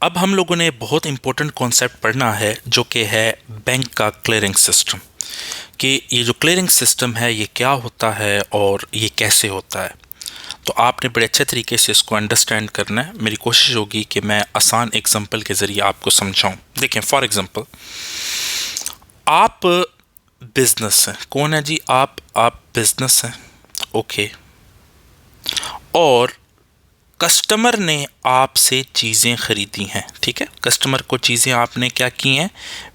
अब हम लोगों ने बहुत इंपॉर्टेंट कॉन्सेप्ट पढ़ना है जो कि है बैंक का क्लियरिंग सिस्टम, कि ये जो क्लियरिंग सिस्टम है ये क्या होता है और ये कैसे होता है। तो आपने बड़े अच्छे तरीके से इसको अंडरस्टैंड करना है। मेरी कोशिश होगी कि मैं आसान एग्जांपल के ज़रिए आपको समझाऊं। देखें, फॉर एग्जांपल, आप बिजनेस हैं। कौन है जी? आप बिजनेस हैं, ओके। और कस्टमर ने आपसे चीज़ें ख़रीदी हैं, ठीक है। कस्टमर को चीज़ें आपने क्या की हैं?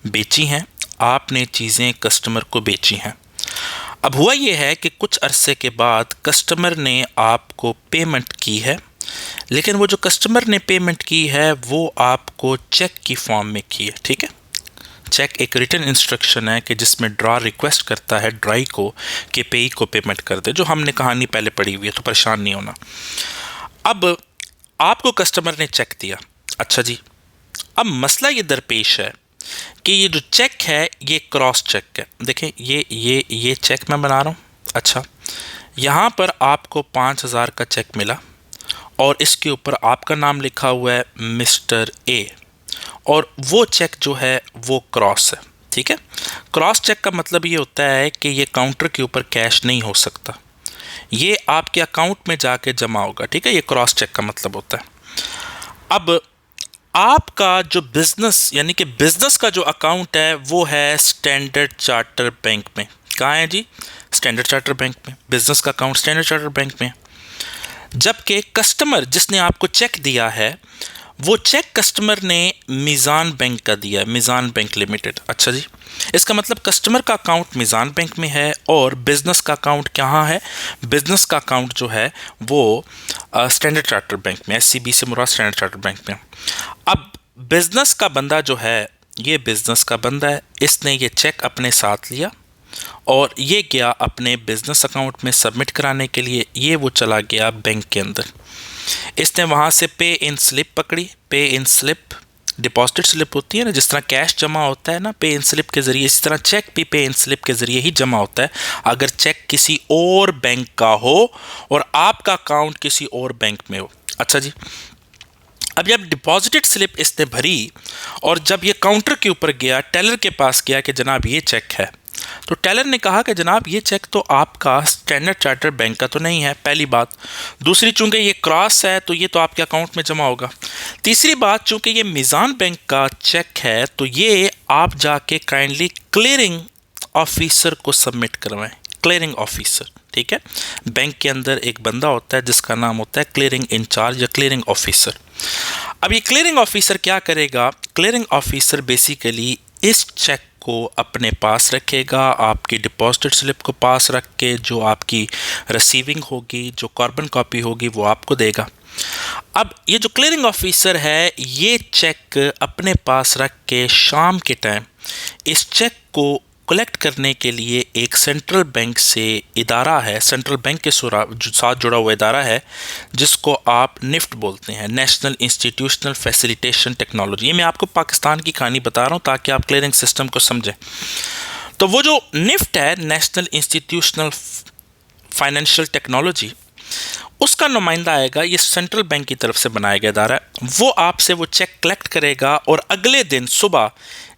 बेची हैं। आपने चीज़ें कस्टमर को बेची हैं। अब हुआ ये है कि कुछ अरसे के बाद कस्टमर ने आपको पेमेंट की है, लेकिन वो जो कस्टमर ने पेमेंट की है वो आपको चेक की फॉर्म में की है, ठीक है। चेक एक रिटन इंस्ट्रक्शन है कि जिसमें ड्रा रिक्वेस्ट करता है ड्राई को कि पेई को पेमेंट कर दे, जो हमने कहानी पहले पढ़ी हुई है, तो परेशान नहीं होना। अब आपको कस्टमर ने चेक दिया, अच्छा जी। अब मसला ये दरपेश है कि ये जो चेक है ये क्रॉस चेक है। देखें, ये चेक मैं बना रहा हूँ, अच्छा। यहाँ पर आपको 5,000 का चेक मिला और इसके ऊपर आपका नाम लिखा हुआ है मिस्टर ए, और वो चेक जो है वो क्रॉस है, ठीक है। क्रॉस चेक का मतलब ये होता है कि ये काउंटर के ऊपर कैश नहीं हो सकता, ये आपके अकाउंट में जाके जमा होगा, ठीक है। ये क्रॉस चेक का मतलब होता है। अब आपका जो बिजनेस यानी कि बिजनेस का जो अकाउंट है वो है स्टैंडर्ड चार्टर बैंक में। कहाँ है जी? स्टैंडर्ड चार्टर बैंक में। बिजनेस का अकाउंट स्टैंडर्ड चार्टर बैंक में। जबकि कस्टमर जिसने आपको चेक दिया है वो चेक कस्टमर ने मीज़ान बैंक का दिया है, मीज़ान बैंक लिमिटेड। अच्छा जी, इसका मतलब कस्टमर का अकाउंट मीज़ान बैंक में है और बिजनेस का अकाउंट कहाँ है? बिजनेस का अकाउंट जो है वो स्टैंडर्ड चार्टर बैंक में, SCB से मुराद स्टैंडर्ड चार्टर बैंक में। अब बिजनेस का बंदा जो है, ये बिजनेस का बंदा है, इसने ये चेक अपने साथ लिया और ये गया अपने बिजनेस अकाउंट में सबमिट कराने के लिए। ये वो चला गया बैंक के अंदर, इसने वहाँ से पे इन स्लिप पकड़ी। पे इन स्लिप डिपॉजिट स्लिप होती है ना, जिस तरह कैश जमा होता है ना पे इन स्लिप के ज़रिए, इसी तरह चेक भी पे इन स्लिप के ज़रिए ही जमा होता है अगर चेक किसी और बैंक का हो और आपका अकाउंट किसी और बैंक में हो। अच्छा जी, अब जब डिपॉजिटेड स्लिप इसने भरी और जब ये काउंटर के ऊपर गया, टेलर के पास गया कि जनाब ये चेक है, तो टेलर ने कहा कि जनाब ये चेक तो आपका स्टैंडर्ड चार्टर बैंक का तो नहीं है, पहली बात। दूसरी, चूंकि ये क्रॉस है तो ये तो आपके अकाउंट में जमा होगा। तीसरी बात, चूंकि ये मीज़ान बैंक का चेक है तो ये आप जाके काइंडली क्लियरिंग ऑफिसर को सबमिट करवाएं। क्लियरिंग ऑफिसर, ठीक है। बैंक के अंदर एक बंदा होता है जिसका नाम होता है क्लियरिंग इंचार्ज या क्लियरिंग ऑफिसर। अब ये क्लियरिंग ऑफिसर क्या करेगा? क्लियरिंग ऑफिसर बेसिकली इस चेक को अपने पास रखेगा, आपकी डिपॉजिट स्लिप को पास रख के जो आपकी रिसीविंग होगी, जो कार्बन कॉपी होगी, वो आपको देगा। अब ये जो क्लियरिंग ऑफिसर है ये चेक अपने पास रख के शाम के टाइम इस चेक को कलेक्ट करने के लिए एक सेंट्रल बैंक से इदारा है, सेंट्रल बैंक के साथ जुड़ा हुआ इदारा है जिसको आप निफ्ट बोलते हैं, नेशनल इंस्टीट्यूशनल फैसिलिटेशन टेक्नोलॉजी। ये मैं आपको पाकिस्तान की कहानी बता रहा हूँ ताकि आप क्लियरिंग सिस्टम को समझें। तो वो जो निफ्ट है, नेशनल इंस्टीट्यूशनल फाइनेंशियल टेक्नोलॉजी, उसका नुमाइंदा आएगा, ये सेंट्रल बैंक की तरफ से बनाया गया इदारा है। वो आपसे वो चेक कलेक्ट करेगा और अगले दिन सुबह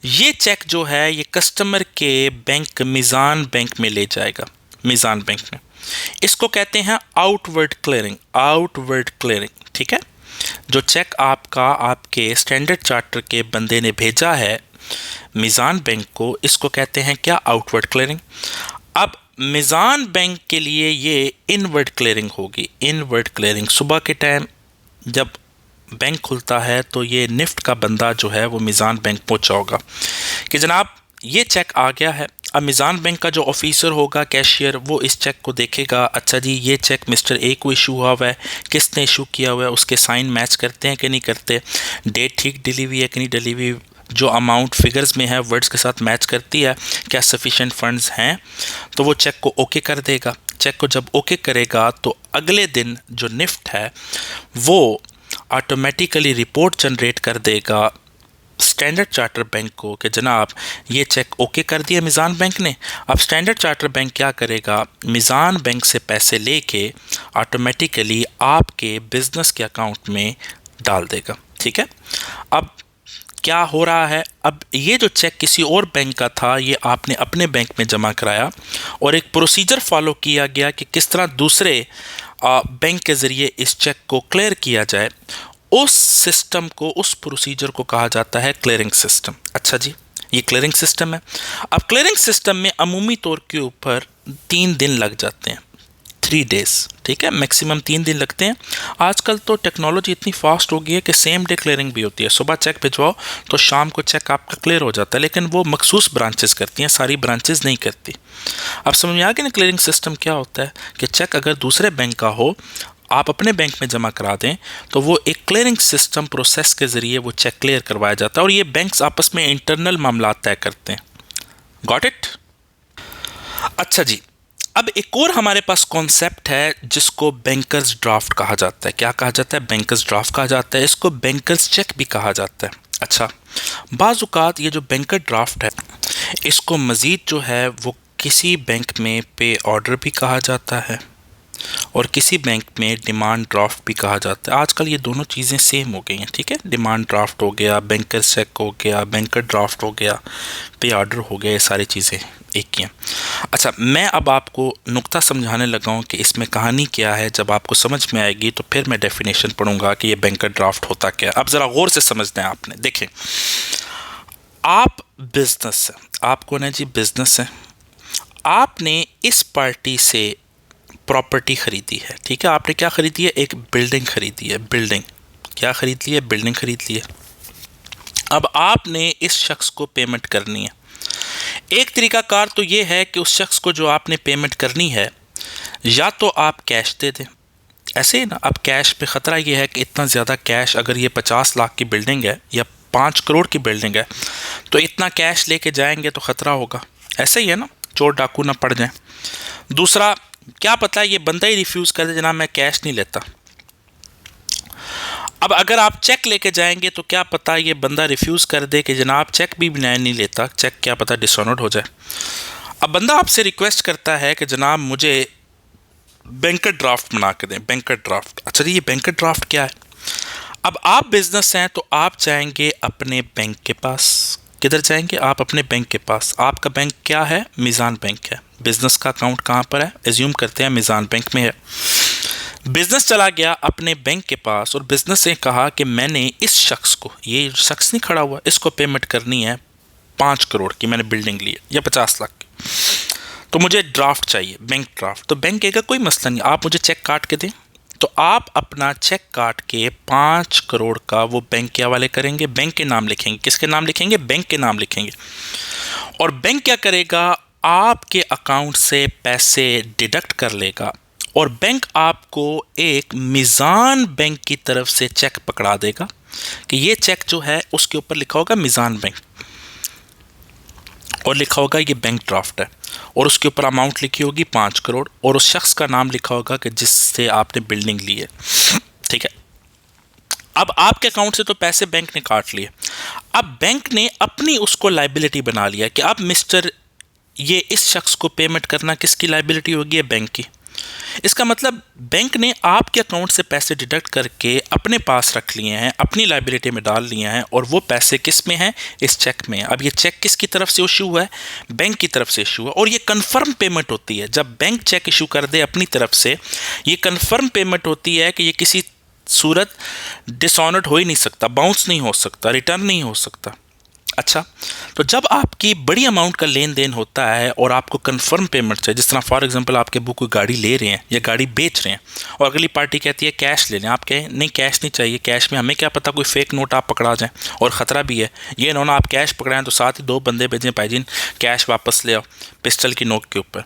ये चेक जो है ये कस्टमर के बैंक मीज़ान बैंक में ले जाएगा, मीज़ान बैंक में। इसको कहते हैं आउटवर्ड क्लियरिंग, आउटवर्ड क्लियरिंग, ठीक है। जो चेक आपका आपके स्टैंडर्ड चार्टर के बंदे ने भेजा है मीज़ान बैंक को, इसको कहते हैं क्या? Outward clearing. अब मीज़ान बैंक के लिए ये इनवर्ड क्लियरिंग होगी। इनवर्ड क्लियरिंग सुबह के टाइम जब बैंक खुलता है तो ये निफ्ट का बंदा जो है वो मीज़ान बैंक पहुंचा होगा कि जनाब ये चेक आ गया है। अब मीज़ान बैंक का जो ऑफिसर होगा, कैशियर, वो इस चेक को देखेगा, अच्छा जी ये चेक मिस्टर ए को इशू हुआ हुआ है, किसने इशू किया हुआ है, उसके साइन मैच करते हैं कि नहीं करते, डेट ठीक डली हुई है कि नहीं डली हुई, जो अमाउंट फिगर्स में है वर्ड्स के साथ मैच करती है, क्या सफिशेंट फंड्स हैं, तो वो चेक को ओके कर देगा। चेक को जब ओके करेगा तो अगले दिन जो निफ्ट है वो ऑटोमेटिकली रिपोर्ट जनरेट कर देगा स्टैंडर्ड चार्टर बैंक को कि जनाब ये चेक ओके कर दिया मीज़ान बैंक ने। अब स्टैंडर्ड चार्टर बैंक क्या करेगा? मीज़ान बैंक से पैसे लेके ऑटोमेटिकली आपके बिजनेस के अकाउंट में डाल देगा, ठीक है। अब क्या हो रहा है, अब ये जो चेक किसी और बैंक का था, ये आपने अपने बैंक में जमा कराया और एक प्रोसीजर फॉलो किया गया कि किस तरह दूसरे बैंक के ज़रिए इस चेक को क्लियर किया जाए। उस सिस्टम को, उस प्रोसीजर को कहा जाता है क्लियरिंग सिस्टम। अच्छा जी, ये क्लियरिंग सिस्टम है। अब क्लियरिंग सिस्टम में अमूमी तौर के ऊपर 3 दिन लग जाते हैं, 3 डेज, ठीक है, मैक्सिमम 3 दिन लगते हैं। आजकल तो टेक्नोलॉजी इतनी फास्ट हो गई है कि सेम डे क्लियरिंग भी होती है। सुबह चेक भिजवाओ तो शाम को चेक आपका क्लियर हो जाता है, लेकिन वो मखसूस ब्रांचेस करती हैं, सारी ब्रांचेस नहीं करती। अब समझ में आ गया ना क्लियरिंग सिस्टम क्या होता है, कि चेक अगर दूसरे बैंक का हो, आप अपने बैंक में जमा करा दें, तो वो एक क्लियरिंग सिस्टम प्रोसेस के ज़रिए वो चेक क्लियर करवाया जाता है और ये बैंक्स आपस में इंटरनल मामला तय करते हैं। Got it? अच्छा जी, अब एक और हमारे पास कॉन्सेप्ट है जिसको बैंकर्स ड्राफ्ट कहा जाता है। क्या कहा जाता है? बैंकर्स ड्राफ्ट कहा जाता है। इसको बैंकर्स चेक भी कहा जाता है। अच्छा, बाज़-औक़ात ये जो बैंकर ड्राफ्ट है, इसको मज़ीद जो है वो किसी बैंक में पे ऑर्डर भी कहा जाता है और किसी बैंक में डिमांड ड्राफ्ट भी कहा जाता है। आजकल ये दोनों चीज़ें सेम हो गई हैं, ठीक है। डिमांड ड्राफ्ट हो गया, बैंकर चेक हो गया, बैंकर ड्राफ्ट हो गया, पे ऑर्डर हो गया, ये सारी चीज़ें एक ही हैं। अच्छा, मैं अब आपको नुक्ता समझाने लगा हूँ कि इसमें कहानी क्या है। जब आपको समझ में आएगी तो फिर मैं डेफिनेशन पढ़ूंगा कि ये बैंकर ड्राफ्ट होता क्या है। अब ज़रा गौर से समझना है आपने। देखें, आप बिजनेस है, आप कौन है जी? बिजनेस है। आपने इस पार्टी से प्रॉपर्टी खरीदी है, ठीक है। आपने क्या खरीदी है? एक बिल्डिंग खरीदी है। बिल्डिंग क्या खरीद ली है? बिल्डिंग खरीद ली है। अब आपने इस शख्स को पेमेंट करनी है। एक तरीकाकार तो ये है कि उस शख्स को जो आपने पेमेंट करनी है, या तो आप कैश दे दें, ऐसे ही ना। अब कैश पे ख़तरा ये है कि इतना ज़्यादा कैश, अगर ये 50 लाख की बिल्डिंग है या 5 करोड़ की बिल्डिंग है, तो इतना कैश लेके जाएंगे तो ख़तरा होगा। ऐसे ही है ना, चोर डाकू ना पड़ जाए। दूसरा, क्या पता है ये बंदा ही रिफ्यूज़ कर दे, जनाब मैं कैश नहीं लेता। अब अगर आप चेक लेके जाएंगे तो क्या पता ये बंदा रिफ्यूज़ कर दे कि जनाब चेक भी मैं नहीं लेता, चेक क्या पता डिसऑनर्ड हो जाए। अब बंदा आपसे रिक्वेस्ट करता है कि जनाब मुझे बैंकर ड्राफ्ट बना के दें, बैंकर ड्राफ्ट। अच्छा जी, ये बैंकर ड्राफ्ट क्या है? अब आप बिजनेस हैं तो आप जाएंगे अपने बैंक के पास। किधर जाएंगे? आप अपने बैंक के पास। आपका बैंक क्या है? मीज़ान बैंक है। बिजनेस का अकाउंट कहाँ पर है? एज्यूम करते हैं मीज़ान बैंक में है। बिजनेस चला गया अपने बैंक के पास और बिजनेस ने कहा कि मैंने इस शख्स को, ये शख्स नहीं खड़ा हुआ, इसको पेमेंट करनी है 5 करोड़ की, मैंने बिल्डिंग ली है, या 50 लाख की, तो मुझे ड्राफ्ट चाहिए, बैंक ड्राफ्ट। तो बैंक कहेगा कोई मसला नहीं, आप मुझे चेक काट के दें। तो आप अपना चेक काट के 5 करोड़ का वो बैंक के हवाले करेंगे, बैंक के नाम लिखेंगे। किसके नाम लिखेंगे? बैंक के नाम लिखेंगे। और बैंक क्या करेगा? आपके अकाउंट से पैसे डिडक्ट कर लेगा और बैंक आपको एक मीज़ान बैंक की तरफ से चेक पकड़ा देगा कि ये चेक जो है उसके ऊपर लिखा होगा मीज़ान बैंक और लिखा होगा ये बैंक ड्राफ्ट है, और उसके ऊपर अमाउंट लिखी होगी 5 करोड़ और उस शख्स का नाम लिखा होगा कि जिससे आपने बिल्डिंग ली है, ठीक है। अब आपके अकाउंट से तो पैसे बैंक ने काट लिए। अब बैंक ने अपनी उसको लाइबिलिटी बना लिया कि अब मिस्टर, ये इस शख्स को पेमेंट करना किसकी लाइबिलिटी होगी? है बैंक की। इसका मतलब बैंक ने आपके अकाउंट से पैसे डिडक्ट करके अपने पास रख लिए हैं, अपनी लाइबिलिटी में डाल लिए हैं, और वो पैसे किस में हैं? इस चेक में। अब ये चेक किसकी तरफ से इशू हुआ है? बैंक की तरफ से इशू हुआ, और ये कंफर्म पेमेंट होती है। जब बैंक चेक इशू कर दे अपनी तरफ से, ये कंफर्म पेमेंट होती है कि ये किसी सूरत डिसऑनर्ड हो ही नहीं सकता, बाउंस नहीं हो सकता, रिटर्न नहीं हो सकता। अच्छा, तो जब आपकी बड़ी अमाउंट का लेन देन होता है और आपको कंफर्म पेमेंट चाहिए, जिस तरह फॉर एग्जांपल आपके बुक कोई गाड़ी ले रहे हैं या गाड़ी बेच रहे हैं और अगली पार्टी कहती है कैश ले लें, आप कहें नहीं कैश नहीं चाहिए, कैश में हमें क्या पता कोई फेक नोट आप पकड़ा जाएं और ख़तरा भी है। ये ना आप कैश पकड़ाएं तो साथ ही 2 बंदे भेजें, भाईजीन कैश वापस ले आओ पिस्टल की नोक के ऊपर।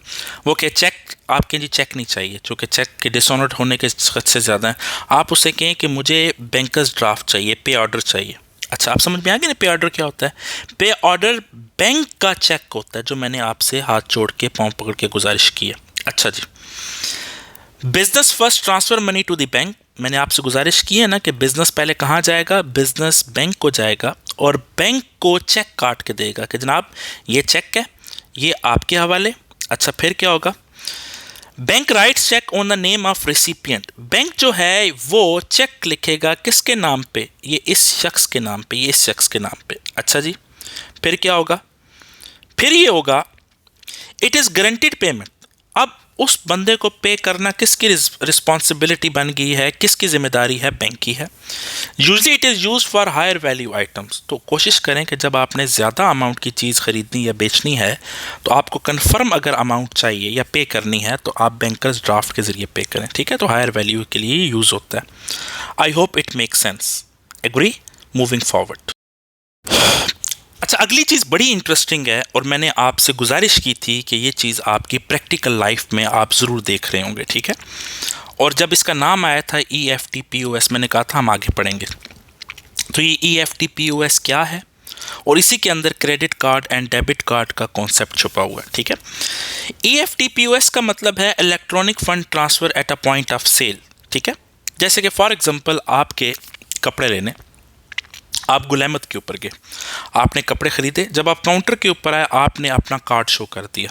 वो कहे चेक, आप कहें जी चेक नहीं चाहिए, चूँकि चेक के डिसऑनर्ड होने के खदशे ज़्यादा हैं। आप उससे कहें कि मुझे बैंकर्स ड्राफ्ट चाहिए, पे ऑर्डर चाहिए। अच्छा, आप समझ में आ गए ना पे ऑर्डर क्या होता है? पे ऑर्डर बैंक का चेक होता है जो मैंने आपसे हाथ जोड़ के पाँव पकड़ के गुजारिश की है। अच्छा जी, business first transfer money to the bank. मैंने आपसे गुजारिश की है ना कि बिजनेस पहले कहाँ जाएगा? बिजनेस बैंक को जाएगा और बैंक को चेक काट के देगा कि जनाब ये चेक है, ये आपके हवाले। अच्छा, फिर क्या होगा? Bank writes cheque on the name of recipient. Bank जो है वो चेक लिखेगा किसके नाम पे, ये इस शख्स के नाम पे, ये इस शख्स के नाम पे। अच्छा जी, फिर क्या होगा, फिर ये होगा इट इज गारंटीड पेमेंट। अब उस बंदे को पे करना किसकी रिस्पॉन्सिबिलिटी बन गई है, किसकी जिम्मेदारी है, बैंक की है। Usually it is use for higher value items. तो कोशिश करें कि जब आपने ज़्यादा अमाउंट की चीज़ खरीदनी या बेचनी है तो आपको कन्फर्म अगर अमाउंट चाहिए या पे करनी है तो आप बैंकर्स ड्राफ्ट के ज़रिए पे करें, ठीक है। तो हायर वैल्यू के लिए यूज़ होता है। I hope it make sense. Agree, moving forward. अच्छा, अगली चीज़ बड़ी इंटरेस्टिंग है और मैंने आपसे गुजारिश की थी कि ये चीज़ आपकी प्रैक्टिकल लाइफ में आप ज़रूर देख रहे होंगे, ठीक है। और जब इसका नाम आया था EFT POS, मैंने कहा था हम आगे पढ़ेंगे। तो ये EFT POS क्या है और इसी के अंदर credit card and debit card का कॉन्सेप्ट छुपा हुआ है, ठीक है। EFT POS का मतलब है electronic fund transfer at a point of sale, ठीक है। जैसे कि फॉर एग्जांपल आपके कपड़े लेने, आप गुलामत के ऊपर गए, आपने कपड़े ख़रीदे, जब आप काउंटर के ऊपर आए आपने अपना कार्ड शो कर दिया,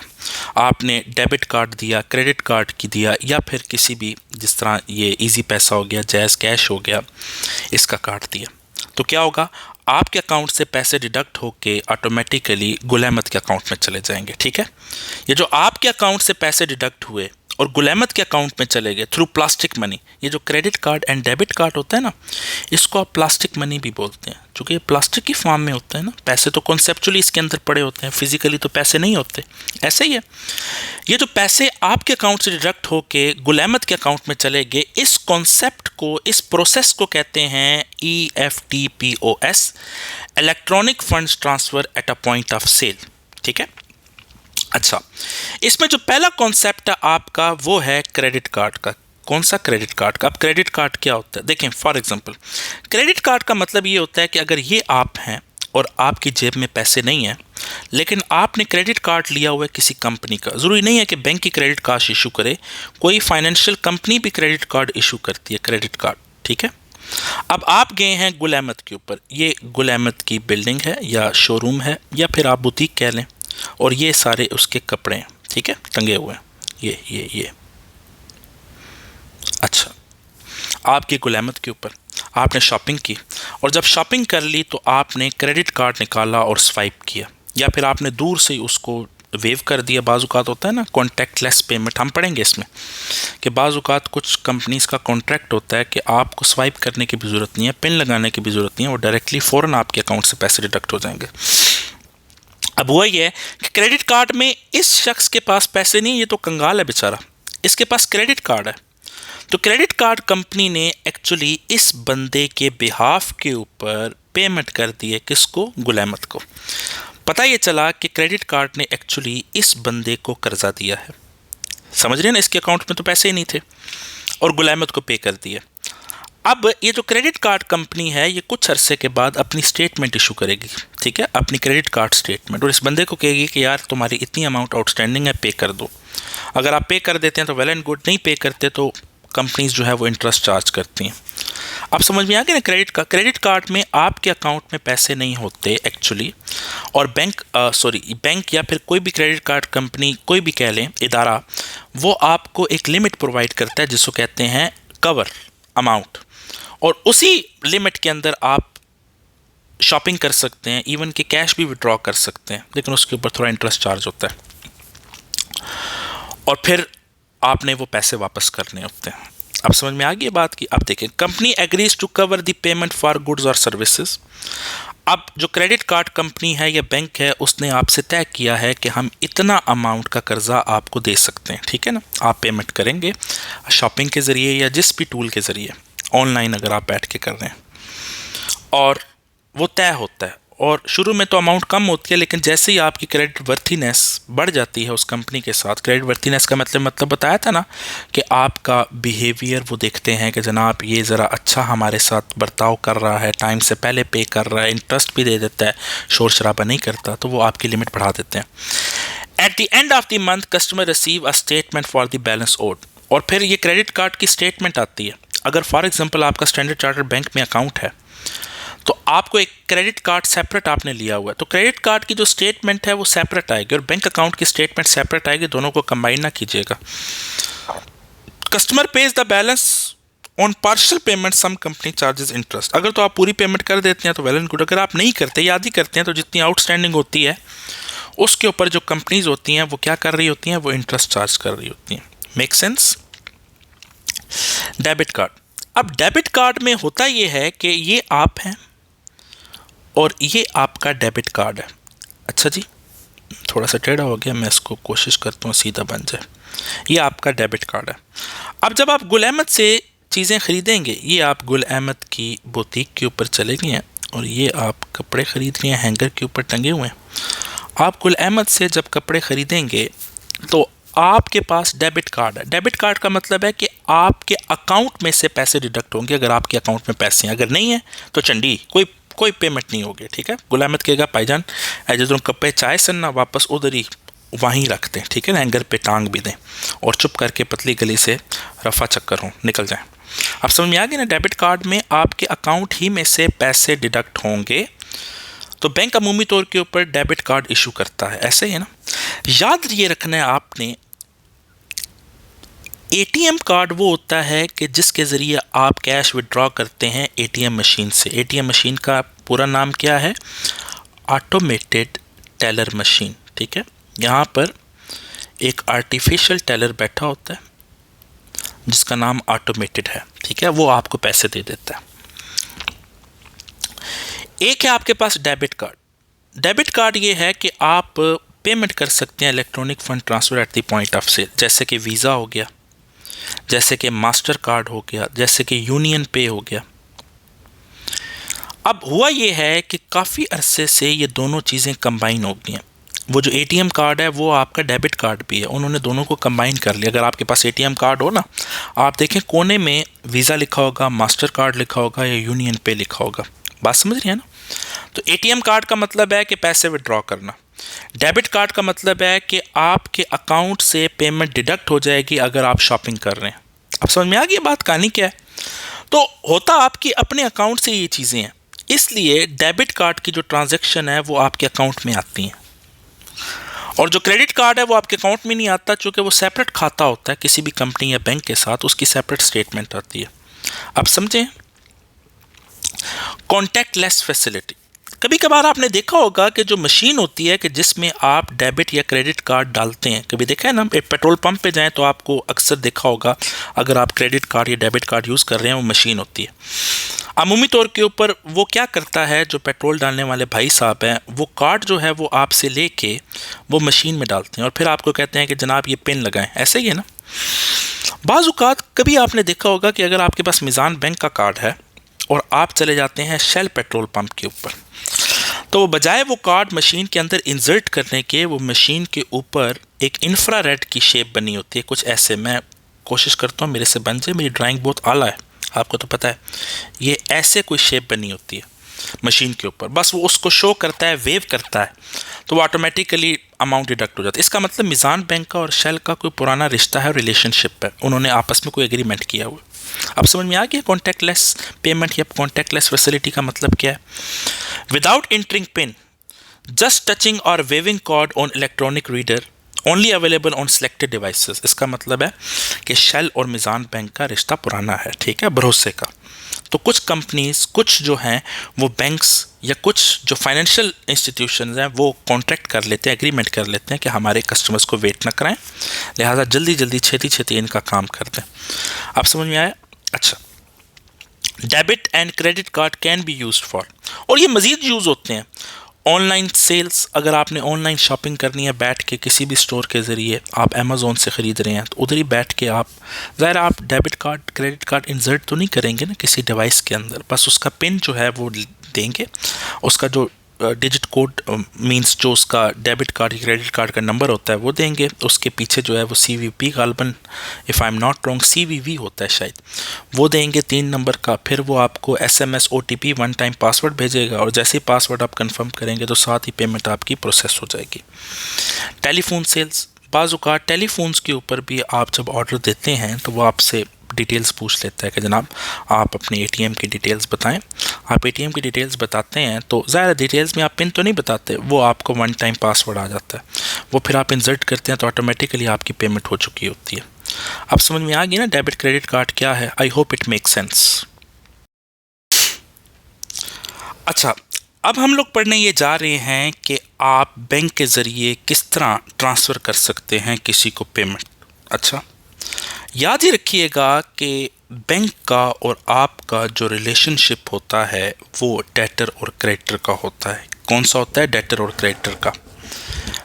आपने डेबिट कार्ड दिया, क्रेडिट कार्ड की दिया, या फिर किसी भी, जिस तरह ये इजी पैसा हो गया, जैज़ कैश हो गया, इसका कार्ड दिया, तो क्या होगा, आपके अकाउंट से पैसे डिडक्ट होके ऑटोमेटिकली गुलामत के अकाउंट में चले जाएंगे, ठीक है। ये जो आपके अकाउंट से पैसे डिडक्ट हुए और गुलामत के अकाउंट में चले गए थ्रू प्लास्टिक मनी, ये जो credit card and debit card होता है ना, इसको आप प्लास्टिक मनी भी बोलते हैं, क्योंकि ये प्लास्टिक की फॉर्म में होता है ना। पैसे तो कॉन्सेप्चुअली इसके अंदर पड़े होते हैं, फिजिकली तो पैसे नहीं होते। ऐसे ही है, ये जो पैसे आपके अकाउंट से डिडक्ट होके गुलामत के अकाउंट में चले गए, इस कॉन्सेप्ट को, इस प्रोसेस को कहते हैं EFT POS, electronic funds transfer at a point of sale, ठीक है। अच्छा, इसमें जो पहला कॉन्सेप्ट है आपका वो है क्रेडिट कार्ड का। कौन सा क्रेडिट कार्ड का? अब क्रेडिट कार्ड क्या होता है, देखें फॉर एग्जांपल, क्रेडिट कार्ड का मतलब ये होता है कि अगर ये आप हैं और आपकी जेब में पैसे नहीं हैं, लेकिन आपने क्रेडिट कार्ड लिया हुआ है किसी कंपनी का, ज़रूरी नहीं है कि बैंक की क्रेडिट कार्ड इशू करे, कोई फाइनेंशियल कंपनी भी क्रेडिट कार्ड इशू करती है, क्रेडिट कार्ड, ठीक है। अब आप गए हैं गुलामत के ऊपर, ये गुलामत की बिल्डिंग है या शोरूम है या फिर आप बुटीक कह लें, और ये सारे उसके कपड़े हैं, ठीक है, टंगे हुए हैं, ये अच्छा, आपकी गुलामत के ऊपर आपने शॉपिंग की, और जब शॉपिंग कर ली तो आपने क्रेडिट कार्ड निकाला और स्वाइप किया, या फिर आपने दूर से उसको वेव कर दिया। बाज़-औक़ात होता है ना कॉन्टैक्टलेस पेमेंट, हम पढ़ेंगे इसमें कि बाज़-औक़ात कुछ कंपनीज़ का कॉन्ट्रैक्ट होता है कि आपको स्वाइप करने की भी ज़रूरत नहीं है, पिन लगाने की भी ज़रूरत नहीं है, वो डायरेक्टली फ़ौरन आपके अकाउंट से पैसे डिडक्ट हो जाएंगे। अब हुआ ये है कि क्रेडिट कार्ड में इस शख्स के पास पैसे नहीं, ये तो कंगाल है बेचारा, इसके पास क्रेडिट कार्ड है, तो क्रेडिट कार्ड कंपनी ने एक्चुअली इस बंदे के बिहाफ के ऊपर पेमेंट कर दी है, किसको? गुलामत को। पता ये चला कि क्रेडिट कार्ड ने एक्चुअली इस बंदे को कर्जा दिया है, समझ रहे हैं ना, इसके अकाउंट में तो पैसे ही नहीं थे और गुलामत को पे कर दिया। अब ये जो क्रेडिट कार्ड कंपनी है ये कुछ अरसे के बाद अपनी स्टेटमेंट इशू करेगी, ठीक है, अपनी क्रेडिट कार्ड स्टेटमेंट, और इस बंदे को कहेगी कि यार तुम्हारी इतनी अमाउंट आउटस्टैंडिंग है, पे कर दो। अगर आप पे कर देते हैं तो वेल एंड गुड, नहीं पे करते तो कंपनीज जो है वो इंटरेस्ट चार्ज करती हैं। अब समझ में आ गया ना, क्रेडिट कार्ड में आपके अकाउंट में पैसे नहीं होते एक्चुअली, और बैंक या फिर कोई भी क्रेडिट कार्ड कंपनी, कोई भी कह लें इदारा, वो आपको एक लिमिट प्रोवाइड करता है जिसको कहते हैं कवर अमाउंट, और उसी लिमिट के अंदर आप शॉपिंग कर सकते हैं, इवन कि कैश भी विड्रॉ कर सकते हैं, लेकिन उसके ऊपर थोड़ा इंटरेस्ट चार्ज होता है, और फिर आपने वो पैसे वापस करने होते हैं। अब समझ में आ गई बात की। अब देखें, company agrees to cover the payment for goods और सर्विसेज। अब जो क्रेडिट कार्ड कंपनी है या बैंक है, उसने आपसे तय किया है कि हम इतना अमाउंट का कर्जा आपको दे सकते हैं, ठीक है ना, आप पेमेंट करेंगे शॉपिंग के ज़रिए या जिस भी टूल के ज़रिए, ऑनलाइन अगर आप बैठ के कर रहे हैं, और वो तय होता है। और शुरू में तो अमाउंट कम होती है, लेकिन जैसे ही आपकी क्रेडिट वर्थीनेस बढ़ जाती है उस कंपनी के साथ, क्रेडिट वर्थीनेस का मतलब बताया था ना कि आपका बिहेवियर वो देखते हैं कि जनाब ये ज़रा अच्छा हमारे साथ बर्ताव कर रहा है, टाइम से पहले पे कर रहा है, इंटरेस्ट भी दे देता है, शोर शराबा नहीं करता, तो वो आपकी लिमिट बढ़ा देते हैं। At the end of the month customer receive a statement for the balance owed, और फिर ये क्रेडिट कार्ड की स्टेटमेंट आती है। अगर फॉर एग्जांपल आपका स्टैंडर्ड चार्टर्ड बैंक में अकाउंट है तो आपको एक क्रेडिट कार्ड सेपरेट आपने लिया हुआ है, तो क्रेडिट कार्ड की जो स्टेटमेंट है वो सेपरेट आएगी और बैंक अकाउंट की स्टेटमेंट सेपरेट आएगी, दोनों को कंबाइन ना कीजिएगा। Customer pays the balance on partial payment some company charges interest. अगर तो आप पूरी पेमेंट कर देते हैं तो वेल एंड गुड, अगर आप नहीं करते या आधी करते हैं तो जितनी आउटस्टैंडिंग होती है उसके ऊपर जो कंपनीज होती हैं वो क्या कर रही होती हैं, वो इंटरेस्ट चार्ज कर रही होती हैं। Make sense. डेबिट कार्ड, अब डेबिट कार्ड में होता ये है कि ये आप हैं और ये आपका डेबिट कार्ड है। अच्छा जी, थोड़ा सा टेढ़ा हो गया, मैं इसको कोशिश करता हूँ सीधा बन जाए। ये आपका डेबिट कार्ड है। अब जब आप गुल अहमद से चीज़ें ख़रीदेंगे, ये आप गुल अहमद की बुटीक के ऊपर चले गए हैं और ये आप कपड़े ख़रीद रहे हैं, हैंगर के ऊपर टंगे हुए हैं। आप गुल अहमद से जब कपड़े ख़रीदेंगे तो आपके पास डेबिट कार्ड है। डेबिट कार्ड का मतलब है कि आपके अकाउंट में से पैसे डिडक्ट होंगे अगर आपके अकाउंट में पैसे हैं, अगर नहीं है तो चंडी कोई पेमेंट नहीं होगी। ठीक है, गुल अहमद कहेगा भाईजान जो तुम कपड़े चाय सन ना वापस उधर ही वहीं रख दें, ठीक है ना, हैंगर पे टांग भी दें और चुप करके पतली गली से रफा चक्कर हो निकल जाएं। अब समझ में आ गया ना, डेबिट कार्ड में आपके अकाउंट ही में से पैसे डिडक्ट होंगे तो बैंक अमूमी तौर के ऊपर डेबिट कार्ड इशू करता है, ऐसे ही है ना। याद ये रखना है आपने, एटीएम कार्ड वो होता है कि जिसके ज़रिए आप कैश विड्रॉ करते हैं एटीएम मशीन से। एटीएम मशीन का पूरा नाम क्या है? Automated teller machine. ठीक है, यहाँ पर एक आर्टिफिशियल टेलर बैठा होता है जिसका नाम ऑटोमेटेड है। ठीक है, वो आपको पैसे दे देता है। एक है आपके पास डेबिट कार्ड। डेबिट कार्ड ये है कि आप पेमेंट कर सकते हैं electronic fund transfer at the point of sale, जैसे कि वीज़ा हो गया, जैसे कि मास्टर कार्ड हो गया, जैसे कि यूनियन पे हो गया। अब हुआ ये है कि काफ़ी अरसे से ये दोनों चीज़ें कंबाइन हो गई हैं। वो जो एटीएम कार्ड है वो आपका डेबिट कार्ड भी है, उन्होंने दोनों को कंबाइन कर लिया। अगर आपके पास एटीएम कार्ड हो ना, आप देखें कोने में वीज़ा लिखा होगा, मास्टर कार्ड लिखा होगा या यूनियन पे लिखा होगा। बात समझ रही है ना? तो एटीएम कार्ड का मतलब है कि पैसे विड्रॉ करना, डेबिट कार्ड का मतलब है कि आपके अकाउंट से पेमेंट डिडक्ट हो जाएगी अगर आप शॉपिंग कर रहे हैं। अब समझ में आ गई बात, कहानी क्या है? तो होता आपकी अपने अकाउंट से ये चीज़ें हैं, इसलिए डेबिट कार्ड की जो ट्रांजैक्शन है वो आपके अकाउंट में आती हैं और जो क्रेडिट कार्ड है वो आपके अकाउंट में नहीं आता, चूँकि वो सेपरेट खाता होता है किसी भी कंपनी या बैंक के साथ, उसकी सेपरेट स्टेटमेंट आती है। अब समझें, कॉन्टैक्टलेस फैसिलिटी। कभी कभार आपने देखा होगा कि जो मशीन होती है कि जिसमें आप डेबिट या क्रेडिट कार्ड डालते हैं, कभी देखा है ना, एक पेट्रोल पंप पे जाएं तो आपको अक्सर देखा होगा अगर आप क्रेडिट कार्ड या डेबिट कार्ड यूज़ कर रहे हैं वो मशीन होती है। अमूमी तौर के ऊपर वो क्या करता है, जो पेट्रोल डालने वाले भाई साहब हैं वो कार्ड जो है वो आपसे लेके वो मशीन में डालते हैं और फिर आपको कहते हैं कि जनाब ये पिन लगाएं, ऐसे ही है ना। बाज़ औक़ात कभी आपने देखा होगा कि अगर आपके पास मीज़ान बैंक का कार्ड है और आप चले जाते हैं शेल पेट्रोल पंप के ऊपर, तो बजाय वो कार्ड मशीन के अंदर इंसर्ट करने के, वो मशीन के ऊपर एक इंफ्रारेड की शेप बनी होती है, कुछ ऐसे। मैं कोशिश करता हूँ मेरे से बन जाए, मेरी ड्राइंग बहुत आला है, आपको तो पता है। ये ऐसे कोई शेप बनी होती है मशीन के ऊपर, बस वो उसको शो करता है, वेव करता है, तो वो ऑटोमेटिकली अमाउंट डिडक्ट हो जाता है। इसका मतलब मीज़ान बैंक का और शेल का कोई पुराना रिश्ता है, रिलेशनशिप है, उन्होंने आपस में कोई एग्रीमेंट किया हुआ। अब समझ में आ गया कॉन्टैक्टलेस पेमेंट या कॉन्टैक्टलेस फैसिलिटी का मतलब क्या है? Without entering PIN, just touching और waving card on electronic reader, only available on selected devices. इसका मतलब है कि शेल और मीज़ान बैंक का रिश्ता पुराना है, ठीक है, भरोसे का। तो कुछ कंपनीज, कुछ जो हैं वो बैंक्स या कुछ जो फाइनेंशियल इंस्टीट्यूशंस हैं वो कॉन्ट्रैक्ट कर लेते हैं, एग्रीमेंट कर लेते हैं कि हमारे कस्टमर्स को वेट ना कराएं, लिहाजा जल्दी जल्दी छेती छेती इनका काम कर दें। आप समझ में आया? अच्छा, debit and credit card can be used for, और ये मज़ीद यूज़ होते हैं ऑनलाइन सेल्स। अगर आपने ऑनलाइन शॉपिंग करनी है बैठ के किसी भी स्टोर के ज़रिए, आप अमेज़ोन से ख़रीद रहे हैं तो उधर ही बैठ के आप ज़ाहिर आप debit card credit card insert तो नहीं करेंगे ना किसी डिवाइस के अंदर, बस उसका पिन जो है वो देंगे, उसका जो डिजिट कोड मींस जो उसका डेबिट कार्ड या क्रेडिट कार्ड का नंबर होता है वो देंगे, उसके पीछे जो है वो CVP गालबन, if I am not wrong CVV होता है शायद, वो देंगे 3 नंबर का। फिर वो आपको SMS OTP 1 टाइम पासवर्ड भेजेगा और जैसे ही पासवर्ड आप कंफर्म करेंगे तो साथ ही पेमेंट आपकी प्रोसेस हो जाएगी। टेलीफोन सेल्स, बाज़ औक़ात टेलीफोन्स के ऊपर भी आप जब ऑर्डर देते हैं तो वो आपसे डिटेल्स पूछ लेता है कि जनाब आप अपनी एटीएम की डिटेल्स बताएं। आप एटीएम की डिटेल्स बताते हैं तो ज़्यादा डिटेल्स में आप पिन तो नहीं बताते, वो आपको वन टाइम पासवर्ड आ जाता है, वो फिर आप इंसर्ट करते हैं तो ऑटोमेटिकली आपकी पेमेंट हो चुकी होती है। अब समझ में आ गई ना डेबिट क्रेडिट कार्ड क्या है? I hope it make sense. अच्छा, अब हम लोग पढ़ने ये जा रहे हैं कि आप बैंक के ज़रिए किस तरह ट्रांसफ़र कर सकते हैं किसी को पेमेंट। अच्छा, याद ही रखिएगा कि बैंक का और आपका जो रिलेशनशिप होता है वो डेटर और क्रेडिटर का होता है। कौन सा होता है? डेटर और क्रेडिटर का,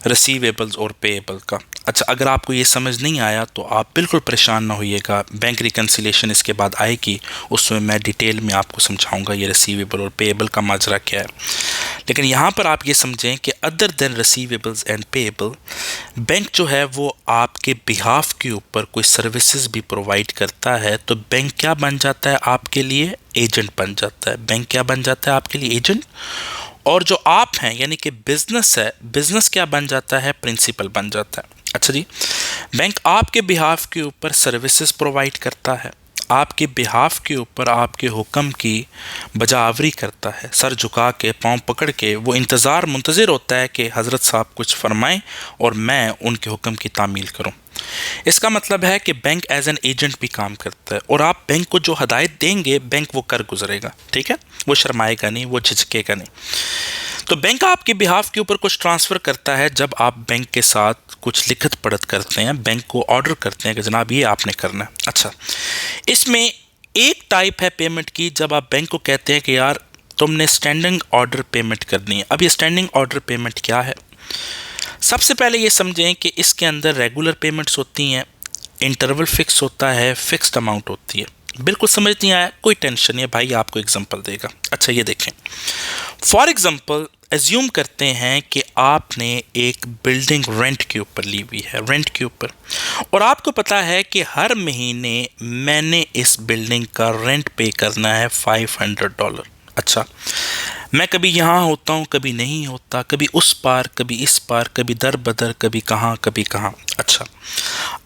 रिसीवेबल्स और पेएबल का। अच्छा, अगर आपको ये समझ नहीं आया तो आप बिल्कुल परेशान ना होइएगा, बैंक रिकन्सिलेशन इसके बाद आएगी, उसमें मैं डिटेल में आपको समझाऊंगा ये रिसीवेबल और पेएबल का माजरा क्या है। लेकिन यहाँ पर आप ये समझें कि other than receivables and payable, bank जो है वो आपके बिहाफ के ऊपर कोई सर्विसेज भी प्रोवाइड करता है, तो बैंक क्या बन जाता है आपके लिए? एजेंट बन जाता है। बैंक क्या बन जाता है आपके लिए? एजेंट। और जो आप हैं यानी कि बिजनेस है, बिजनेस क्या बन जाता है? प्रिंसिपल बन जाता है। अच्छा जी, बैंक आपके बिहाफ के ऊपर सर्विसेज प्रोवाइड करता है, आपके बिहाफ के ऊपर आपके हुक्म की बजावरी करता है, सर झुका के पांव पकड़ के वो मुंतज़िर होता है कि हज़रत साहब कुछ फरमाएं और मैं उनके हुक्म की तामील करूं। इसका मतलब है कि बैंक एज एन एजेंट भी काम करता है और आप बैंक को जो हदायत देंगे बैंक वो कर गुजरेगा। ठीक है, वो शर्माएगा नहीं, वो झिझकेगा नहीं। तो बैंक आपके बिहाफ के ऊपर कुछ ट्रांसफ़र करता है जब आप बैंक के साथ कुछ लिखत पढ़त करते हैं, बैंक को ऑर्डर करते हैं कि जनाब ये आपने करना है। अच्छा, इसमें एक टाइप है पेमेंट की जब आप बैंक को कहते हैं कि यार तुमने स्टैंडिंग ऑर्डर पेमेंट करनी है। अब ये स्टैंडिंग ऑर्डर पेमेंट क्या है? सबसे पहले ये समझें कि इसके अंदर रेगुलर पेमेंट्स होती हैं, इंटरवल फिक्स होता है, फिक्स्ड अमाउंट होती है। बिल्कुल समझ नहीं आया? कोई टेंशन नहीं है, भाई आपको एग्जांपल देगा। अच्छा, ये देखें, फॉर एग्जांपल एज्यूम करते हैं कि आपने एक बिल्डिंग रेंट के ऊपर ली हुई है, रेंट के ऊपर, और आपको पता है कि हर महीने मैंने इस बिल्डिंग का रेंट पे करना है $500। अच्छा, मैं कभी यहाँ होता हूँ, कभी नहीं होता, कभी उस पार, कभी इस पार, कभी दर बदर, कभी कहाँ कभी कहाँ। अच्छा,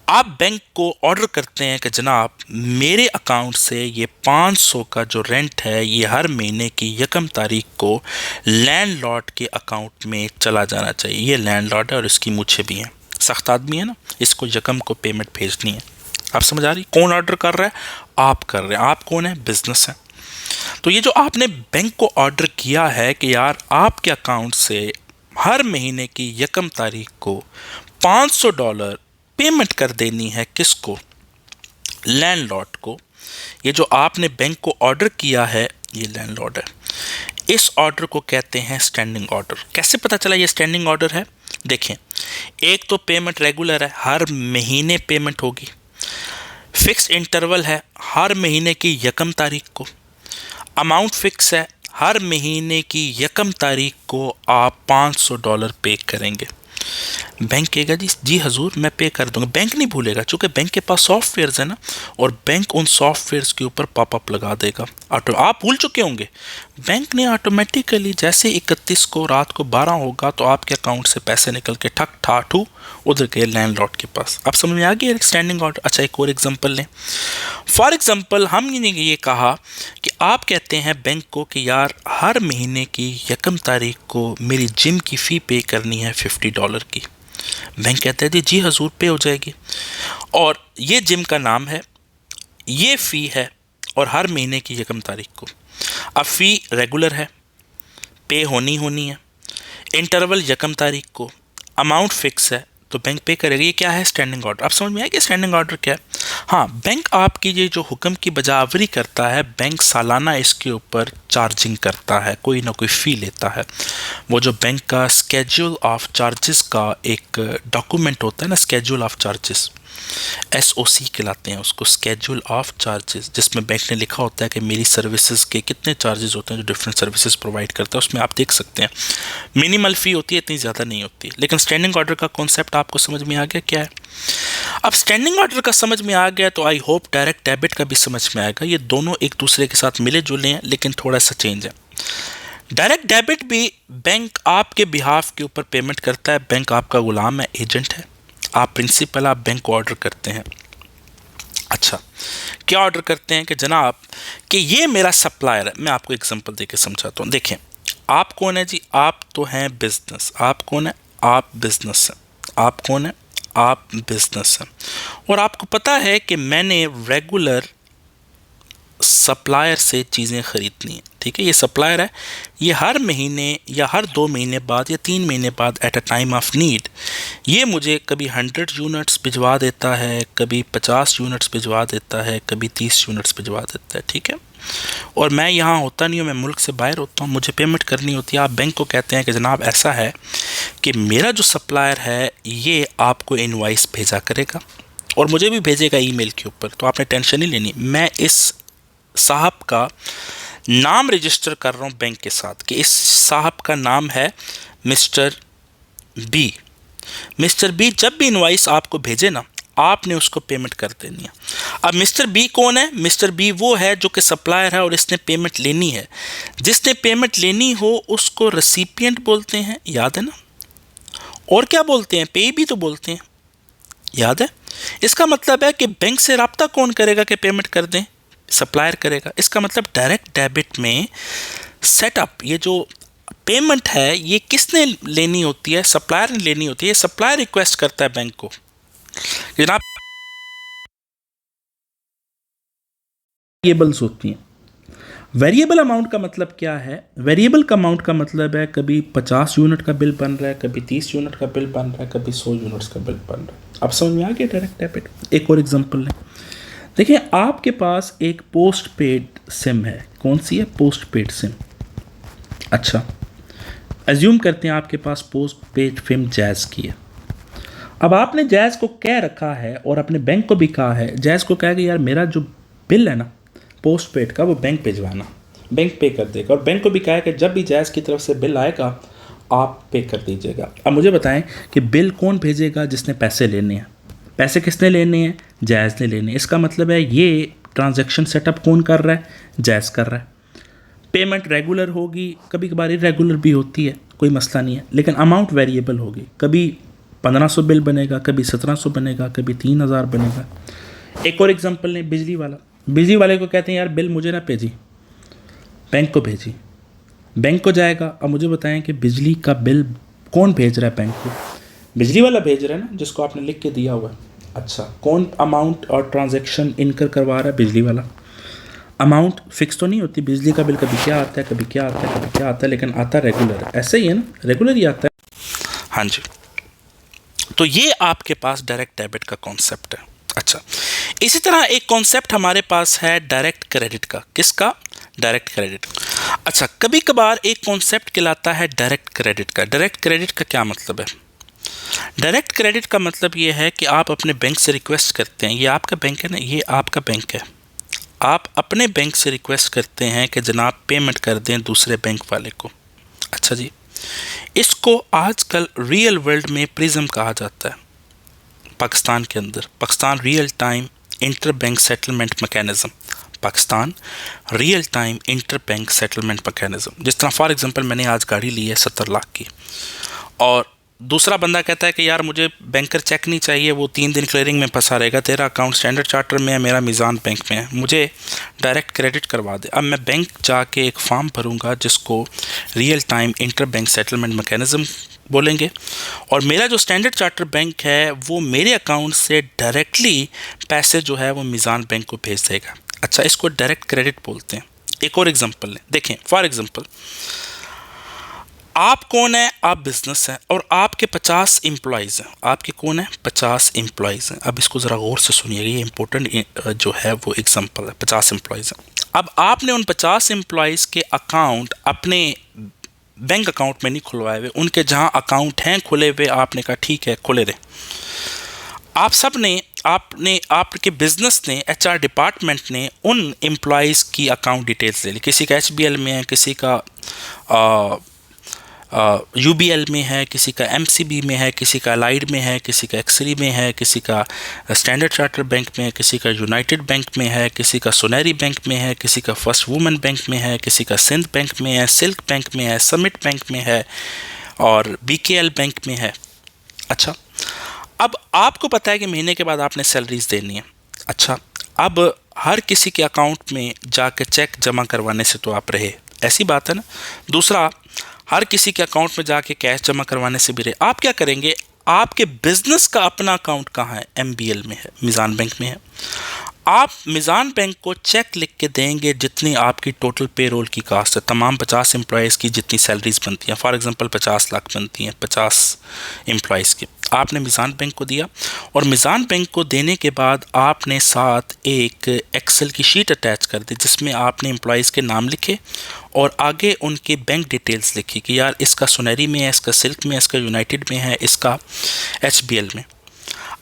आप बैंक को ऑर्डर करते हैं कि जनाब मेरे अकाउंट से ये 500 का जो रेंट है ये हर महीने की 1 तारीख को लैंडलॉर्ड के अकाउंट में चला जाना चाहिए। ये लैंडलॉर्ड है और इसकी मुझे भी हैं, सख्त आदमी है ना, इसको 1 को पेमेंट भेजनी है। आप समझ आ रही? कौन ऑर्डर कर रहा है? आप कर रहे हैं। आप कौन है? बिजनेस है। तो ये जो आपने बैंक को ऑर्डर किया है कि यार आपके अकाउंट से हर महीने की 1 तारीख को $500 पेमेंट कर देनी है, किसको? लैंडलॉर्ड को। ये जो आपने बैंक को ऑर्डर किया है ये लैंडलॉर्ड है। इस ऑर्डर को कहते हैं स्टैंडिंग ऑर्डर। कैसे पता चला ये स्टैंडिंग ऑर्डर है? देखें, एक तो पेमेंट रेगुलर है, हर महीने पेमेंट होगी। फिक्स्ड इंटरवल है, हर महीने की 1 तारीख को। अमाउंट फिक्स है, हर महीने की 1 तारीख को आप $500 पे करेंगे। बैंक कहेगा जी हजूर मैं पे कर दूंगा। बैंक नहीं भूलेगा, चूंकि बैंक के पास सॉफ्टवेयर्स है ना, और बैंक उन सॉफ्टवेयर्स के ऊपर पॉपअप लगा देगा। आप भूल चुके होंगे, बैंक ने ऑटोमेटिकली जैसे 31 को रात को 12 होगा तो आपके अकाउंट से पैसे निकल के ठक ठाठू उधर गए लैंडलॉर्ड के पास। आप समझ में आ गया स्टैंडिंग ऑर्डर। अच्छा, एक और एग्जांपल लें। फॉर एग्जांपल हमने ये कहा कि आप कहते हैं बैंक को कि यार हर महीने की 1 तारीख को मेरी जिम की फ़ी पे करनी है $50 की। बैंक कहता है जी हजूर पे हो जाएगी, और ये जिम का नाम है, ये फ़ी है, और हर महीने की 1 तारीख को। अब फ़ी रेगुलर है, पे होनी है, इंटरवल 1 तारीख को, अमाउंट फिक्स है, तो बैंक पे करेगा। ये क्या है? Standing order. आप समझ में आया कि स्टैंडिंग ऑर्डर क्या है? हाँ, बैंक आपकी ये जो हुक्म की बजावरी करता है, बैंक सालाना इसके ऊपर चार्जिंग करता है, कोई ना कोई फ़ी लेता है। वो जो बैंक का स्केड्यूल ऑफ चार्जेस का एक डॉक्यूमेंट होता है ना, स्केड्यूल ऑफ चार्जेस, SOC कहलाते हैं उसको, स्केड्यूल ऑफ चार्जेस, जिसमें बैंक ने लिखा होता है कि मेरी सर्विसेज के कितने चार्जेस होते हैं जो डिफरेंट सर्विसेज प्रोवाइड करता है। उसमें आप देख सकते हैं मिनिमल फ़ी होती है, इतनी ज़्यादा नहीं होती। लेकिन स्टैंडिंग ऑर्डर का कॉन्सेप्ट आपको समझ में आ गया क्या है? अब स्टैंडिंग ऑर्डर का समझ में आ गया तो आई होप डायरेक्ट डेबिट का भी समझ में आएगा। ये दोनों एक दूसरे के साथ मिले जुले हैं, लेकिन थोड़ा सा चेंज है। डायरेक्ट डेबिट भी बैंक आपके बिहाफ के ऊपर पेमेंट करता है। बैंक आपका गुलाम है, एजेंट है, आप प्रिंसिपल, आप बैंक को ऑर्डर करते हैं। अच्छा, क्या ऑर्डर करते हैं कि जनाब कि ये मेरा सप्लायर है। मैं आपको एग्जांपल देके समझाता हूँ। देखें, आप कौन है जी? आप तो हैं बिजनेस। आप कौन है? आप बिजनेस है। आप कौन है? आप बिजनेस है। और आपको पता है कि मैंने रेगुलर सप्लायर से चीज़ें ख़रीदनी है। ठीक है, ये सप्लायर है, ये हर महीने या हर 2 महीने बाद या 3 महीने बाद at a time of need ये मुझे कभी 100 यूनिट्स भिजवा देता है, कभी 50 यूनिट्स भिजवा देता है, कभी 30 यूनिट्स भिजवा देता है। ठीक है, और मैं यहाँ होता नहीं हूँ, मैं मुल्क से बाहर होता हूँ, मुझे पेमेंट करनी होती है। आप बैंक को कहते हैं कि जनाब ऐसा है कि मेरा जो सप्लायर है ये आपको इनवॉइस भेजा करेगा और मुझे भी भेजेगा ईमेल के ऊपर, तो आपने टेंशन नहीं लेनी। मैं इस साहब का नाम रजिस्टर कर रहा हूँ बैंक के साथ कि इस साहब का नाम है मिस्टर बी। मिस्टर बी जब भी इनवॉइस आपको भेजे ना, आपने उसको पेमेंट कर देनी है। अब मिस्टर बी कौन है? मिस्टर बी वो है जो कि सप्लायर है और इसने पेमेंट लेनी है। जिसने पेमेंट लेनी हो उसको रेसिपिएंट बोलते हैं, याद है ना? और क्या बोलते हैं? पे भी तो बोलते हैं, याद है? इसका मतलब है कि बैंक से रब्ता कौन करेगा कि पेमेंट कर दें? सप्लायर करेगा। इसका मतलब डायरेक्ट डेबिट में सेटअप, ये जो पेमेंट है ये किसने लेनी होती है? सप्लायर ने लेनी होती है। सप्लायर रिक्वेस्ट करता है बैंक को, जनाब वेरिएबल्स होती हैं। वेरिएबल अमाउंट का मतलब क्या है? वेरिएबल का अमाउंट का मतलब है कभी 50 यूनिट का बिल बन रहा है, कभी 30 यूनिट का बिल बन रहा है, कभी 100 यूनिट्स का बिल बन रहा है। अब समझ में आ गया डायरेक्ट डेबिट? एक और एग्जांपल लें। देखिए, आपके पास एक पोस्ट पेड सिम है। कौन सी है? Post paid SIM. अच्छा, एज्यूम करते हैं आपके पास पोस्ट पेड सिम जैज़ की है। अब आपने जैज़ को कह रखा है और अपने बैंक को भी कहा है, जैज़ को कहा कि यार मेरा जो बिल है ना पोस्ट पेड का वो बैंक भिजवाना, बैंक पे कर देगा। और बैंक को भी कहा है कि जब भी जैज़ की तरफ से बिल आएगा आप पे कर दीजिएगा। अब मुझे बताएं कि बिल कौन भेजेगा? जिसने पैसे लेने हैं। पैसे किसने लेने हैं? जैज़ ने लेने हैं। इसका मतलब है ये ट्रांजैक्शन सेटअप कौन कर रहा है? जैज़ कर रहा है। पेमेंट रेगुलर होगी, कभी कभार इरेगुलर भी होती है, कोई मसला नहीं है, लेकिन अमाउंट वेरिएबल होगी। कभी 1500 बिल बनेगा, कभी 1700 बनेगा, कभी 3000 बनेगा। एक और एग्जांपल लें, बिजली वाला। बिजली वाले को कहते हैं यार बिल मुझे ना भेजी, बैंक को भेजी। बैंक को जाएगा। अब मुझे बताएं कि बिजली का बिल कौन भेज रहा है बैंक को? बिजली वाला भेज रहा है ना, जिसको आपने लिख के दिया हुआ है। अच्छा, कौन अमाउंट और ट्रांजैक्शन इनकर करवा रहा है? बिजली वाला। अमाउंट फिक्स तो नहीं होती, बिजली का बिल कभी क्या आता है, कभी क्या आता है, कभी क्या आता है, लेकिन आता रेगुलर है। ऐसे ही है ना, रेगुलर ही आता है। हाँ जी, तो ये आपके पास डायरेक्ट डेबिट का कॉन्सेप्ट है। अच्छा, इसी तरह एक कॉन्सेप्ट हमारे पास है डायरेक्ट क्रेडिट का। किसका? Direct credit. अच्छा, कभी कभार एक कॉन्सेप्ट कहलाता है डायरेक्ट क्रेडिट का। डायरेक्ट क्रेडिट का क्या मतलब है? डायरेक्ट क्रेडिट का मतलब ये है कि आप अपने बैंक से रिक्वेस्ट करते हैं, ये आपका बैंक है ना, ये आपका बैंक है, आप अपने बैंक से रिक्वेस्ट करते हैं कि जनाब पेमेंट कर दें दूसरे बैंक वाले को। अच्छा जी, इसको आजकल रियल वर्ल्ड में प्रिज्म कहा जाता है। पाकिस्तान के अंदर, Pakistan real time inter bank settlement mechanism, Pakistan real time inter bank settlement mechanism. जिस तरह फॉर एग्जांपल मैंने आज गाड़ी ली है 70 लाख की, और दूसरा बंदा कहता है कि यार मुझे बैंकर चेक नहीं चाहिए, वो 3 दिन क्लियरिंग में फंसा रहेगा, तेरा अकाउंट स्टैंडर्ड चार्टर में है, मेरा मीज़ान बैंक में है, मुझे डायरेक्ट क्रेडिट करवा दे। अब मैं बैंक जाके एक फॉर्म भरूंगा जिसको real time inter bank settlement mechanism बोलेंगे, और मेरा जो स्टैंडर्ड चार्टर बैंक है वो मेरे अकाउंट से डायरेक्टली पैसे जो है वो मीज़ान बैंक को भेज देगा। अच्छा, इसको डायरेक्ट क्रेडिट बोलते हैं। एक और एग्जांपल लें, देखें फॉर एग्जांपल आप कौन है? आप बिजनेस हैं और आपके 50 एम्प्लॉयज़ हैं। आपके कौन है? 50 एम्प्लॉयज़ हैं। अब इसको ज़रा गौर से सुनिएगा, ये इंपॉर्टेंट जो है वो एग्जांपल है। 50 एम्प्लॉयज़ हैं। अब आपने उन 50 एम्प्लॉयज़ के अकाउंट अपने बैंक अकाउंट में नहीं खुलवाए हुए, उनके जहाँ अकाउंट हैं खुले हुए, आपने कहा ठीक है खुले रहे। आप सब ने आपके बिजनेस ने, एचआर डिपार्टमेंट ने उन एम्प्लॉयज़ की अकाउंट डिटेल्स ले ली। किसी का एचबीएल में है, किसी का यूबीएल में है, किसी का एमसीबी में है, किसी का अलाइड में है, किसी का एक्सरी में है, किसी का स्टैंडर्ड चार्टर बैंक में है, किसी का यूनाइटेड बैंक में है, किसी का सुनहरी बैंक में है, किसी का फर्स्ट वुमेन बैंक में है, किसी का सिंध बैंक में है, सिल्क बैंक में है, समिट बैंक में है और बीकेएल बैंक में है। अच्छा, अब आपको पता है कि महीने के बाद आपने सैलरीज देनी है। अच्छा, अब हर किसी के अकाउंट में जाके चेक जमा करवाने से तो आप रहे, ऐसी बात है ना। दूसरा, हर किसी के अकाउंट में जाके कैश जमा करवाने से भी रहे। आप क्या करेंगे, आपके बिजनेस का अपना अकाउंट कहाँ है, एमबीएल में है, मिज़ान बैंक में है। आप मिज़ान बैंक को चेक लिख के देंगे जितनी आपकी टोटल पेरोल की कास्ट है, तमाम 50 एम्प्लॉयज़ की जितनी सैलरीज बनती हैं, फॉर एग्जांपल 50 लाख बनती हैं 50 एम्प्लॉयज़ की, आपने मिज़ान बैंक को दिया। और मिज़ान बैंक को देने के बाद आपने साथ एक एक्सेल की शीट अटैच कर दी जिसमें आपने एम्प्लॉयज़ के नाम लिखे और आगे उनके बैंक डिटेल्स लिखी कि यार इसका सुनहरी में है, इसका सिल्क में है, इसका यूनाइटेड में है, इसका एचबीएल में।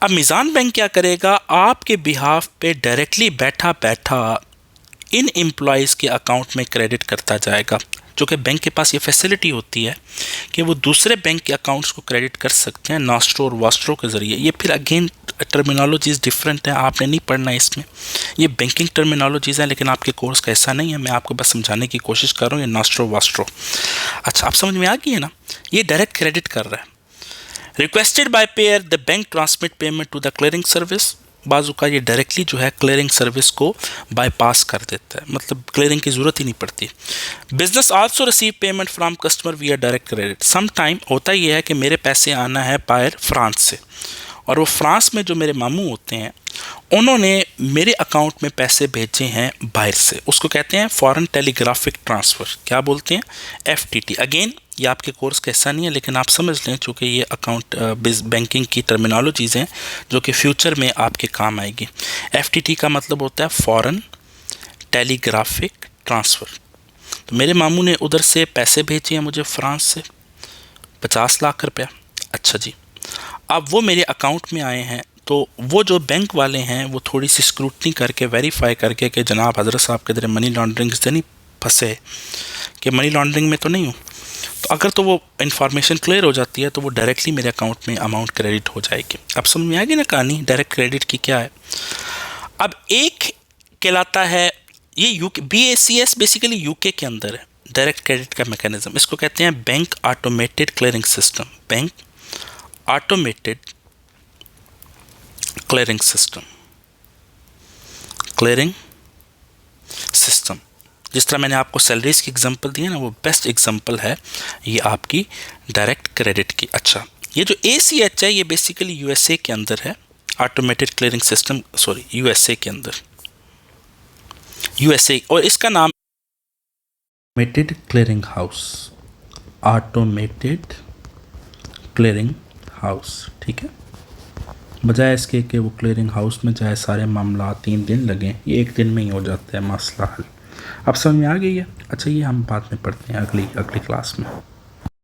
अब मिज़ान बैंक क्या करेगा, आपके बिहाफ पे डायरेक्टली बैठा बैठा इन एम्प्लॉयज़ के अकाउंट में क्रेडिट करता जाएगा, जो कि बैंक के पास ये फैसिलिटी होती है कि वो दूसरे बैंक के अकाउंट्स को क्रेडिट कर सकते हैं नास्ट्रो और वास्ट्रो के ज़रिए। ये फिर अगेन टर्मिनोलॉजीज़ डिफरेंट है, आपने नहीं पढ़ना है इसमें, ये बैंकिंग टर्मिनोलॉजीज़ हैं, लेकिन आपके कोर्स का ऐसा नहीं है, मैं आपको बस समझाने की कोशिश कर रहा हूँ। ये नास्ट्रो वास्ट्रो, अच्छा आप समझ में आ गई है ना। ये डायरेक्ट क्रेडिट कर रहा है। Requested by payer the bank transmit payment to the clearing service, बाजू का ये डायरेक्टली जो है क्लियरिंग सर्विस को बाईपास कर देता है, मतलब क्लियरिंग की ज़रूरत ही नहीं पड़ती। Business also receive payment from customer विया डायरेक्ट क्रेडिट। सम टाइम होता ये है कि मेरे पैसे आना है बाहर फ्रांस से, और वो फ्रांस में जो मेरे मामू होते हैं उन्होंने मेरे अकाउंट में पैसे भेजे हैं बाहर से, उसको कहते हैं फॉरेन टेलीग्राफिक ट्रांसफ़र, क्या बोलते हैं, एफटीटी। अगेन ये आपके कोर्स का हिस्सा नहीं है, लेकिन आप समझ लें चूँकि ये अकाउंट बैंकिंग की टर्मिनोलॉजीज़ हैं जो कि फ्यूचर में आपके काम आएगी। एफटीटी का मतलब होता है फॉरेन टेलीग्राफिक ट्रांसफ़र। तो मेरे मामू ने उधर से पैसे भेजे हैं मुझे फ्रांस से 50 लाख रुपया। अच्छा जी, अब वो मेरे अकाउंट में आए हैं, तो वो जो बैंक वाले हैं वो थोड़ी सी स्क्रूटनी करके वेरीफाई करके कि जनाब हज़रत साहब के इधर मनी लॉन्ड्रिंग से नहीं फंसे, कि मनी लॉन्ड्रिंग में तो नहीं हूँ, तो अगर तो वो इन्फॉर्मेशन क्लियर हो जाती है तो वो डायरेक्टली मेरे अकाउंट में अमाउंट क्रेडिट हो जाएगी। अब समझ में आ गई ना कहानी डायरेक्ट क्रेडिट की क्या है। अब एक कहलाता है ये यूके, BACS बेसिकली यूके के अंदर है डायरेक्ट क्रेडिट का मैकेनिज्म, इसको कहते हैं bank automated clearing system, bank automated clearing system, clearing system. जिस तरह मैंने आपको सैलरीज की एग्जांपल दी है ना, वो बेस्ट एग्जांपल है ये आपकी डायरेक्ट क्रेडिट की। अच्छा, ये जो ACH है ये बेसिकली USA के अंदर है, automated clearing system, sorry USA के अंदर, USA, और इसका नाम automated clearing house, automated clearing house, ठीक है। बजाय इसके कि वो क्लियरिंग हाउस में चाहे सारे मामला 3 दिन लगें, ये 1 दिन में ही हो जाता है मसला हल। अब समझ में आ गई है। अच्छा, ये हम बाद में पढ़ते हैं अगली क्लास में।